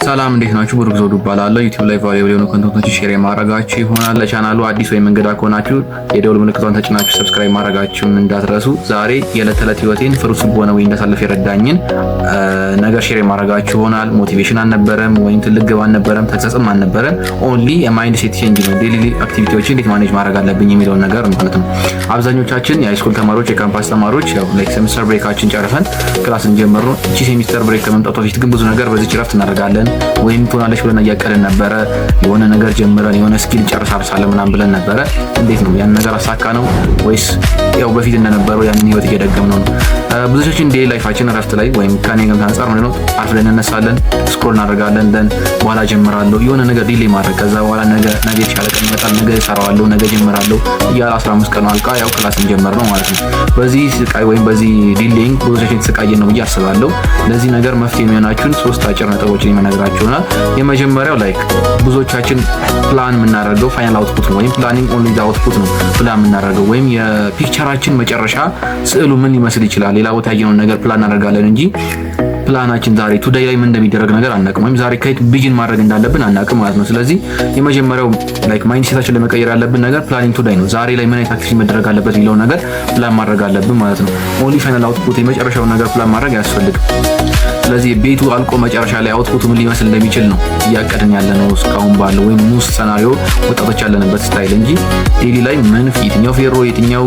ሰላም እንዴት ናችሁ? ብሩክ ዘውዱ እባላለሁ። ዩቲዩብ ላይ ቫልዩብል የሆኑ ኮንተንቶችን ሼር የማረጋችሁ ይሆናል። ለቻናሉ አዲስ ወይም እንግዳ ከሆናችሁ የደወል ምልክቷን ተጭናችሁ ሰብስክራይብ ማድረጋችሁን እንዳትረሱ። ዛሬ የዕለት ተዕለት ህይወቴን ፍሩትፉል በሆነ ወይ እንዳሳልፍ የረዳኝን ነገር ሼር የማረጋችሁ ይሆናል። ሞቲቬሽን አልነበረም ወይም ትልቅ ግብ አልነበረም፣ ተግሳጽም አልነበረም። ኦንሊ የማይንድ ሴት ቼንጅ ነው። ዴይሊ አክቲቪቲዎችን እንዴት ማኔጅ ማድረግ አለብኝ የሚለውን ነገር ማለት ነው። አብዛኞቻችን የሃይስኩል ተማሪዎች፣ የካምፓስ ተማሪዎች ያው ላይክ ሴሚስተር ብሬካችን ጨርሰን ክላስ እንጀምር ነው። እቺ ሴሚስተር ብሬክ ከመምጣቷ በፊት ግን ብዙ ነገር በዚህ ረፍት እናደርጋለን ወይም ትሆናለች ብለን እያቀድን ነበረ። የሆነ ነገር ጀምረን የሆነ ስኪል ጨርሳለን ምናምን ብለን ነበረ። እንዴት ነው ያን ነገር አሳካ ነው ወይስ ያው በፊት እንደነበረው ያንን ህይወት እየደገምነው ነው? ብዙዎቻችን ዴይሊ ላይፋችን ረፍት ላይ ወይም ከኔ ጋር አንፃር ምንድነው አርፍደን እንነሳለን፣ ስክሮል እናደርጋለን፣ ደን በኋላ ጀምራለሁ የሆነ ነገር ዲሌይ ማድረግ፣ ከዛ በኋላ ነገ የተሻለ ቀን ይመጣል፣ ነገ እሰራዋለሁ፣ ነገ ጀምራለሁ እያለ 15 ቀን አልቃ ያው ክላስ እንጀምር ነው ማለት ነው። በዚህ ስቃይ ወይም በዚህ ዲሌይንግ ብዙዎቻችን ተሰቃየን ነው ብዬ አስባለሁ። ለዚህ ነገር መፍትሄ የሚሆናችሁን ሶስት አጭር ነጥቦችን የምነግራችሁና የመጀመሪያው ላይክ ብዙዎቻችን ፕላን የምናደርገው ፋይናል አውትፑት ነው ወይም ፕላኒንግ ኦንሊ ዘ አውትፑት ነው ፕላን የምናደርገው ወይም የፒክቸራችን መጨረሻ ስዕሉ ምን ሊመስል ይችላል። ሌላ ቦታ ያየነውን ነገር ፕላን እናደርጋለን እንጂ ፕላናችን ዛሬ ቱዴይ ላይ ምን እንደሚደረግ ነገር አናውቅም፣ ወይም ዛሬ ከየት ቢጊን ማድረግ እንዳለብን አናውቅም ማለት ነው። ስለዚህ የመጀመሪያው ላይክ ማይንድ ሴታችን ለመቀየር ያለብን ነገር ፕላኒንግ ቱዴይ ነው። ዛሬ ላይ ምን አይነት አክቲቪቲ መደረግ አለበት የሚለውን ነገር ፕላን ማድረግ አለብን ማለት ነው። ኦንሊ ፋይናል አውትፑት የመጨረሻውን ነገር ፕላን ማድረግ አያስፈልግም። ስለዚህ ቤቱ አልቆ መጨረሻ ላይ አውትፑቱ ምን ሊመስል እንደሚችል ነው እያቀድን ያለነው እስካሁን ባለው ወይም ሙስ ሰናሪዮ ወጣቶች ያለንበት ስታይል እንጂ ዴይሊ ላይ ምን የትኛው ፌሮ የትኛው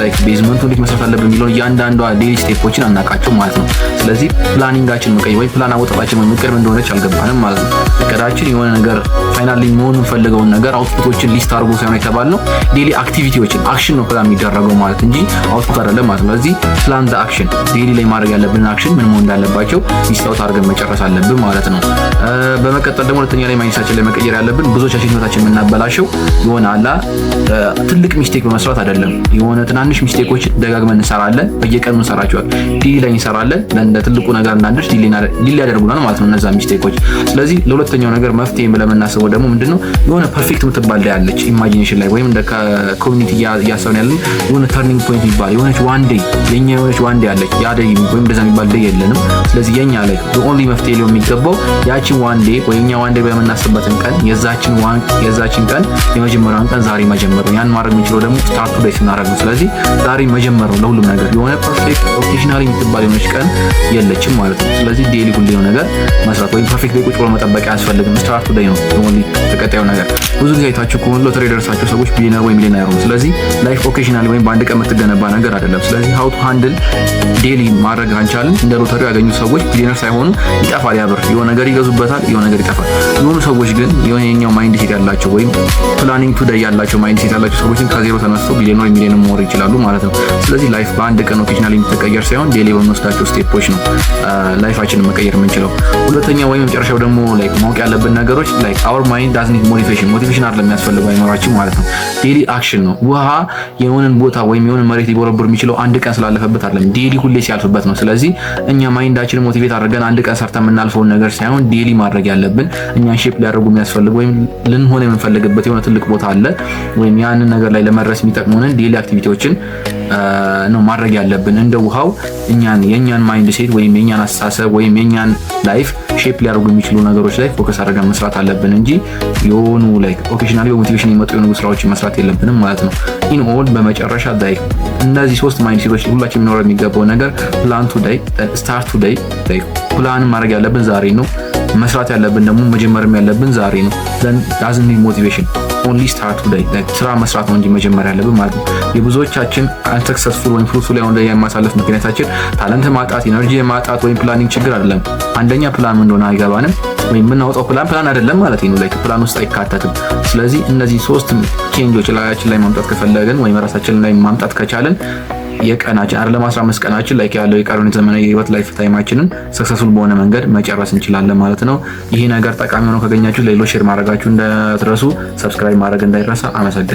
ላይክ ቤዝመንቱ እንዴት መስራት አለብን የሚለውን እያንዳንዷ ዴይሊ ስቴፖችን አናውቃቸው ማለት ነው። ስለዚህ ፕላኒንጋችን መቀየር ወይ ፕላን አወጣጣችን ወይ ምክር እንደሆነች አልገባንም ማለት ነው። እቅዳችን የሆነ ነገር ፋይናሊ መሆን የምንፈልገውን ነገር አውትፑቶችን ሊስት አድርጎ ሳይሆን የተባልነው ዴይሊ አክቲቪቲዎችን አክሽን ነው ፕላን የሚደረገው ማለት እንጂ አውትፑት አይደለም ማለት ነው። ስለዚህ ፕላን ዘ አክሽን ዴይሊ ላይ ማድረግ ያለብን አክሽን ምን መሆን እንዳለባቸው ሊስት አውት አድርገን መጨረስ አለብን ማለት ነው። በመቀጠል ደግሞ ሁለተኛ ላይ ማይንድሳችን ላይ መቀየር ያለብን ብዙዎቻችን ህይወታችን የምናበላሸው የሆነ አላ ትልቅ ሚስቴክ በመስራት አይደለም። የሆነ ትናንሽ ሚስቴኮች ደጋግመን እንሰራለን፣ በየቀኑ እንሰራቸዋለን፣ ዴይሊ ላይ እንሰራለን። ለእንደ ትልቁ ነገር እንዳንደርስ ዲሌይ ያደርጉናል ማለት ነው እነዛ ሚስቴኮች። ስለዚህ ለሁለተኛው ነገር መፍትሄ ብለን የምናስበው ደግሞ ምንድነው የሆነ ፐርፌክት የምትባል ላይ ያለች ኢማጂኔሽን ላይ ወይም እንደ ኮሚኒቲ እያሰብን ያለን የሆነ ተርኒንግ ፖይንት የሚባል የሆነች ዋን ዴይ የኛ የሆነች ዋን ዴይ አለች። ያ ዴይ ወይም እንደዛ የሚባል ዴይ የለንም። ስለዚህ የኛ ላይ ኦንሊ መፍትሄ ሊሆን የሚገባው ያቺን ዋን ዴይ ወይ እኛ ዋን ዴይ በምናስብበትን ቀን የዛችን ቀን የመጀመሪያውን ቀን ዛሬ መጀመር ነው። ያን ማድረግ የምንችለው ደግሞ ስታርት ዴይ ስናደርግ ነው። ስለዚህ ዛሬ መጀመር ነው ለሁሉም ነገር። የሆነ ፐርፌክት ኦኬዥናሊ የምትባል የሆነች ቀን የለችም ማለት ነው። ስለዚህ ዴይሊ ሁሌ ነው ነገር መስራት ወይም ፐርፌክት ዴይ ቁጭ ብሎ መጠበቅ አያስፈልግም። ስታርት ዴይ ነው ኦንሊ ተቀጣዩ ነገር። ብዙ ጊዜ አይታችሁ ከሆነ ሎተሪ ደርሳቸው ሰዎች ቢሊየነር ወይም ሚሊየነር ነው። ስለዚህ ላይፍ ኦኬዥናሊ ወይም በአንድ ቀን የምትገነባ ነገር አይደለም። ስለዚህ ሃው ቱ ሃንድል ዴይሊ ማድረግ አንቻልን እንደ ሎተሪ ያገኙ ሰዎች ቢሊየነር ሳይሆኑ ይጠፋል ያብር የሆነ ነገር ይገዙበታል፣ የሆነ ነገር ይጠፋል። የሆኑ ሰዎች ግን የኛው ማይንድ ሴት ያላቸው ወይም ፕላኒንግ ቱዴይ ያላቸው ማይንድ ሴት ያላቸው ሰዎች ከዜሮ ተነስተው ቢሊየነር ወይም ሚሊየነር መሆን ይችላሉ ማለት ነው። ስለዚህ ላይፍ በአንድ ቀን ኦኬዥናሊ የምትቀየር ሳይሆን ዴይሊ በምንወስዳቸው ስቴፖች ነው ላይፋችንን መቀየር የምንችለው። ሁለተኛ ወይም መጨረሻው ደግሞ ላይክ ማወቅ ያለብን ነገሮች ላይክ አወር ማይንድ ዳዝንት ኒድ ሞቲቬሽን አይደለም የሚያስፈልገው አይኖራችን ማለት ነው። ዴይሊ አክሽን ነው። ውሃ የሆነን ቦታ ወይም የሆነን መሬት ሊቦረቡር የሚችለው አንድ ቀን ስላለፈበት አይደለም፣ ዴይሊ ሁሌ ሲያልፍበት ነው። ስለዚህ እኛ ማይንዳችንን ሞቲቬት አድርገን አንድ ቀን ሰርተን የምናልፈውን ነገር ሳይሆን ዴይሊ ማድረግ ያለብን እኛን ሼፕ ሊያደርጉ የሚያስፈልጉ ወይም ልንሆን የምንፈልግበት የሆነ ትልቅ ቦታ አለ ወይም ያንን ነገር ላይ ለመድረስ የሚጠቅሙንን ዴይሊ አክቲቪቲዎችን ነው ማድረግ ያለብን። እንደ ውሃው የኛን ማይንድ ሴት ወይም የኛን አስተሳሰብ ወይም የኛን ላይፍ ሼፕ ሊያደርጉ የሚችሉ ነገሮች ላይ ፎከስ አድርገን መስራት አለብን እንጂ የሆኑ ላይክ ኦኬዥናሊ በሞቲቬሽን የመጡ የሆኑ ስራዎችን መስራት የለብንም ማለት ነው። ኢን ኦል በመጨረሻ ላይክ እነዚህ ሶስት ማይንድ ሴቶች ሁላችን የሚኖረው የሚገባው ነገር ፕላን ቱዴይ፣ ስታርት ቱዴይ። ላይክ ፕላን ማድረግ ያለብን ዛሬ ነው። መስራት ያለብን ደግሞ መጀመርም ያለብን ዛሬ ነው። then doesn't need motivation only start today like ስራ መስራት ነው እንጂ መጀመር ያለብን ማለት ነው። የብዙዎቻችን አንሰክሰስፉል ወይም ፍሩትፉል ላይ ወንደ የማሳለፍ ምክንያታችን ታለንት ማጣት፣ ኢነርጂ ማጣት ወይም ፕላኒንግ ችግር አይደለም። አንደኛ ፕላን እንደሆነ አይገባንም ወይም የምናወጣው ፕላን አይደለም ማለት ነው። ላይክ ፕላን ውስጥ አይካተትም። ስለዚህ እነዚህ ሶስት ቼንጆች ላያችን ላይ ማምጣት ከፈለግን ወይም ራሳችን ላይ ማምጣት ከቻለን የቀናችን አይደለም 15 ቀናችን ላይ ያለው የቀሩን ዘመናዊ የህይወት ላይፍ ታይማችንን ሰክሰስፉል በሆነ መንገድ መጨረስ እንችላለን ማለት ነው። ይሄ ነገር ጠቃሚ ሆኖ ካገኛችሁ ለሌሎች ሼር ማድረጋችሁ እንዳትረሱ፣ ሰብስክራይብ ማድረግ እንዳይረሳ። አመሰግናለሁ።